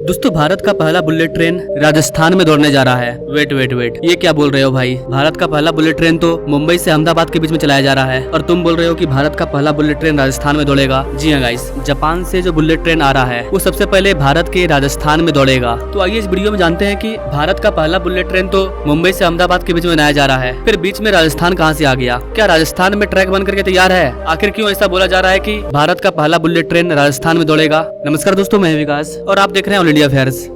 दोस्तों भारत का पहला बुलेट ट्रेन राजस्थान में दौड़ने जा रहा है। वेट ये क्या बोल रहे हो भाई? भारत का पहला बुलेट ट्रेन तो मुंबई से अहमदाबाद के बीच में चलाया जा रहा है और तुम बोल रहे हो कि भारत का पहला बुलेट ट्रेन राजस्थान में दौड़ेगा। जी हाँ गाइस, जापान से जो बुलेट ट्रेन आ रहा है वो सबसे पहले भारत के राजस्थान में दौड़ेगा। तो आइए इस वीडियो में जानते हैं कि भारत का पहला बुलेट ट्रेन तो मुंबई से अहमदाबाद के बीच में बनाया जा रहा है, फिर बीच में राजस्थान कहाँ से आ गया? क्या राजस्थान में ट्रैक बन करके तैयार है? आखिर क्यों ऐसा बोला जा रहा है कि भारत का पहला बुलेट ट्रेन राजस्थान में दौड़ेगा? नमस्कार दोस्तों, मैं विकास और आप देख रहे हैं ऑल इंडिया अफेयर्स।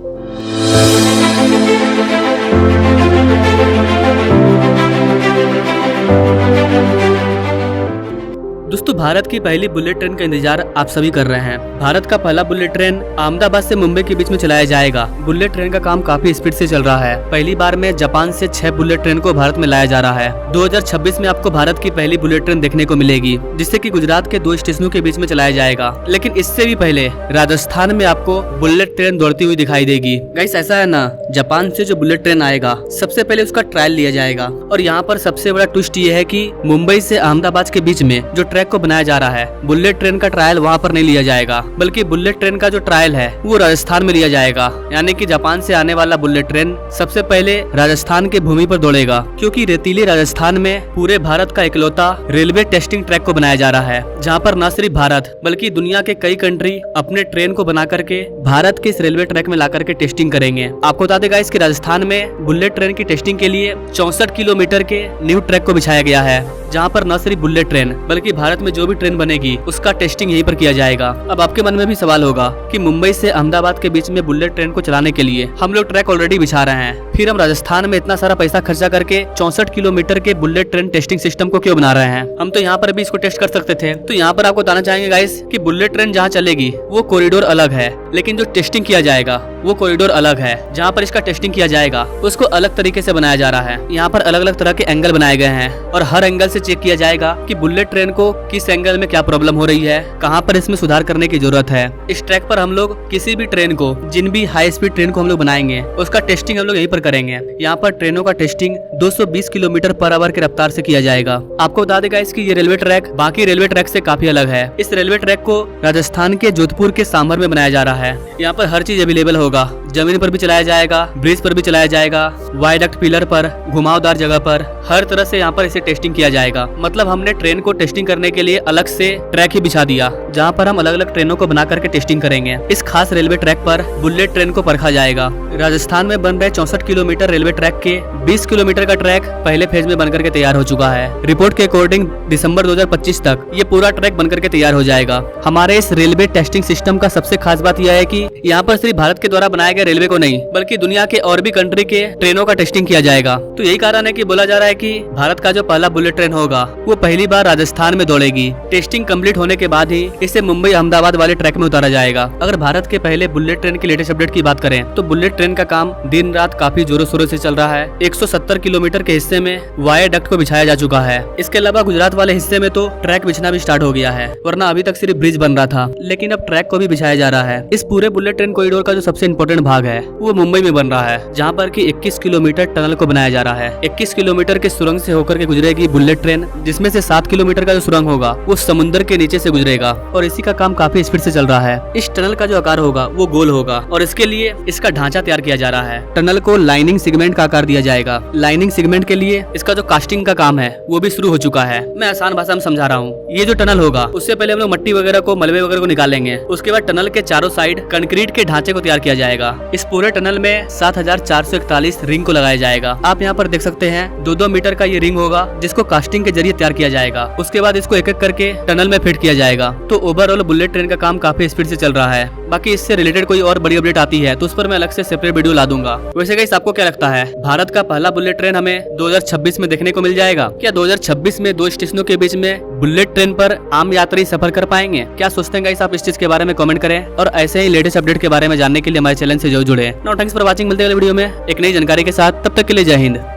दोस्तों भारत की पहली बुलेट ट्रेन का इंतजार आप सभी कर रहे हैं। भारत का पहला बुलेट ट्रेन अहमदाबाद से मुंबई के बीच में चलाया जाएगा। बुलेट ट्रेन का काम काफी स्पीड से चल रहा है। पहली बार में जापान से 6 बुलेट ट्रेन को भारत में लाया जा रहा है। 2026 में आपको भारत की पहली बुलेट ट्रेन देखने को मिलेगी, जिससे कि गुजरात के 2 स्टेशनों के बीच में चलाया जाएगा। लेकिन इससे भी पहले राजस्थान में आपको बुलेट ट्रेन दौड़ती हुई दिखाई देगी। गाइस ऐसा है ना, जापान से जो बुलेट ट्रेन आएगा सबसे पहले उसका ट्रायल लिया जाएगा। और यहाँ पर सबसे बड़ा ट्विस्ट ये है कि मुंबई से अहमदाबाद के बीच में जो ट्रैक को बनाया जा रहा है, बुलेट ट्रेन का ट्रायल वहाँ पर नहीं लिया जाएगा, बल्कि बुलेट ट्रेन का जो ट्रायल है वो राजस्थान में लिया जाएगा। यानी कि जापान से आने वाला बुलेट ट्रेन सबसे पहले राजस्थान के भूमि पर दौड़ेगा, क्योंकि रेतीले राजस्थान में पूरे भारत का इकलौता रेलवे टेस्टिंग ट्रैक को बनाया जा रहा है, जहाँ पर न सिर्फ भारत बल्कि दुनिया के कई कंट्री अपने ट्रेन को बना करके भारत के इस रेलवे ट्रैक में ला करके टेस्टिंग करेंगे। आपको बता देगा इसकी राजस्थान में बुलेट ट्रेन की टेस्टिंग के लिए 64 किलोमीटर के न्यू ट्रैक को बिछाया गया है, जहाँ पर न सिर्फ बुलेट ट्रेन बल्कि भारत में जो भी ट्रेन बनेगी उसका टेस्टिंग यहीं पर किया जाएगा। अब आपके मन में भी सवाल होगा कि मुंबई से अहमदाबाद के बीच में बुलेट ट्रेन को चलाने के लिए हम लोग ट्रैक ऑलरेडी बिछा रहे हैं, फिर हम राजस्थान में इतना सारा पैसा खर्चा करके 64 किलोमीटर के बुलेट ट्रेन टेस्टिंग सिस्टम को क्यों बना रहे हैं? हम तो यहाँ पर भी इसको टेस्ट कर सकते थे। तो यहाँ पर आपको बताना चाहेंगे गाइस कि बुलेट ट्रेन जहाँ चलेगी वो कॉरिडोर अलग है, लेकिन जो टेस्टिंग किया जाएगा वो कॉरिडोर अलग है। जहाँ पर इसका टेस्टिंग किया जाएगा उसको अलग तरीके से बनाया जा रहा है। यहाँ पर अलग अलग तरह के एंगल बनाए गए हैं और हर एंगल से चेक किया जाएगा कि बुलेट ट्रेन को किस एंगल में क्या प्रॉब्लम हो रही है, कहाँ पर इसमें सुधार करने की जरूरत है। इस ट्रैक पर हम लोग किसी भी ट्रेन को, जिन भी हाई स्पीड ट्रेन को हम लोग बनाएंगे उसका टेस्टिंग हम लोग यहीं पर करेंगे। यहाँ पर ट्रेनों का टेस्टिंग 220 किलोमीटर पर आवर की रफ्तार से किया जाएगा। आपको बता देगा इसकी ये रेलवे ट्रैक बाकी रेलवे ट्रैक से काफी अलग है। इस रेलवे ट्रैक को राजस्थान के जोधपुर के सांभर में बनाया जा रहा है। यहाँ पर हर चीज अवेलेबल होगा, जमीन पर भी चलाया जाएगा, ब्रिज पर भी चलाया जाएगा, वायडक्ट पिलर पर, घुमावदार जगह पर, हर तरह से यहाँ पर इसे टेस्टिंग किया जाएगा। मतलब हमने ट्रेन को टेस्टिंग करने के लिए अलग से ट्रैक ही बिछा दिया, जहाँ पर हम अलग अलग ट्रेनों को बना करके टेस्टिंग करेंगे। इस खास रेलवे ट्रैक पर बुलेट ट्रेन को परखा जाएगा। राजस्थान में बन रहे 64 किलोमीटर रेलवे ट्रैक के 20 किलोमीटर का ट्रैक पहले फेज में बनकर के तैयार हो चुका है। रिपोर्ट के अकॉर्डिंग दिसंबर 2025 तक ये पूरा ट्रैक बनकर के तैयार हो जाएगा। हमारे इस रेलवे टेस्टिंग सिस्टम का सबसे खास बात यह है कि यहाँ पर सिर्फ भारत के द्वारा बनाया गया रेलवे को नहीं, बल्कि दुनिया के और भी कंट्री के ट्रेनों का टेस्टिंग किया जाएगा। तो यही कारण है कि बोला जा रहा है कि भारत का जो पहला बुलेट ट्रेन होगा वो पहली बार राजस्थान में दौड़ेगी। टेस्टिंग कंप्लीट होने के बाद ही इसे मुंबई अहमदाबाद वाले ट्रैक में उतारा जाएगा। अगर भारत के पहले बुलेट ट्रेन की लेटेस्ट अपडेट की बात करें तो बुलेट ट्रेन का काम दिन रात काफी जोरों शोरों से चल रहा है। 170 किलोमीटर के हिस्से में वायडक्ट को बिछाया जा चुका है। इसके अलावा गुजरात वाले हिस्से में तो ट्रैक बिछना भी स्टार्ट हो गया है, वरना अभी तक सिर्फ ब्रिज बन रहा था, लेकिन अब ट्रैक को भी बिछाया जा रहा है। इस पूरे बुलेट ट्रेन कॉरिडोर का जो सबसे इम्पोर्टेंट भाग है वो मुंबई में बन रहा है, जहाँ पर कि 21 किलोमीटर टनल को बनाया जा रहा है। 21 किलोमीटर के सुरंग से होकर के गुजरेगी बुलेट ट्रेन, जिसमें से 7 किलोमीटर का जो सुरंग होगा वो समुद्र के नीचे से गुजरेगा और इसी का काम काफी स्पीड से चल रहा है। इस टनल का जो आकार होगा वो गोल होगा और इसके लिए इसका ढांचा तैयार किया जा रहा है। टनल को लाइनिंग सेगमेंट का आकार दिया जाएगा। लाइनिंग सेगमेंट के लिए इसका जो कास्टिंग का काम है वो भी शुरू हो चुका है। मैं आसान भाषा में समझा रहा हूँ। ये जो टनल होगा उससे पहले हम लोग मट्टी वगैरह को, मलबे वगैरह को निकालेंगे। उसके बाद टनल के चारों साइड कंक्रीट के ढांचे को तैयार किया जाएगा। इस पूरे टनल में 7441 रिंग को लगाया जाएगा। आप यहाँ पर देख सकते हैं 2-2 मीटर का ये रिंग होगा, जिसको कास्टिंग के जरिए तैयार किया जाएगा। उसके बाद इसको एक एक करके टनल में फिट किया जाएगा। तो ओवरऑल बुलेट ट्रेन का काम काफी स्पीड से चल रहा है। बाकी इससे रिलेटेड कोई और बड़ी अपडेट आती है तो उस पर मैं अलग से सेपरेट वीडियो ला दूंगा। वैसे गाइस आपको क्या लगता है, भारत का पहला बुलेट ट्रेन हमें 2026 में देखने को मिल जाएगा? क्या 2026 में 2 स्टेशनों के बीच में बुलेट ट्रेन पर आम यात्री सफर कर पाएंगे? क्या सोचते हैं गाइस आप इस चीज के बारे में कमेंट करें और ऐसे ही लेटेस्ट अपडेट के बारे में जानने के लिए हमारे चैनल से जरूर जुड़े। No thanks for watching. मिलते हैं वीडियो में एक नई जानकारी के साथ, तब तक के लिए जय हिंद।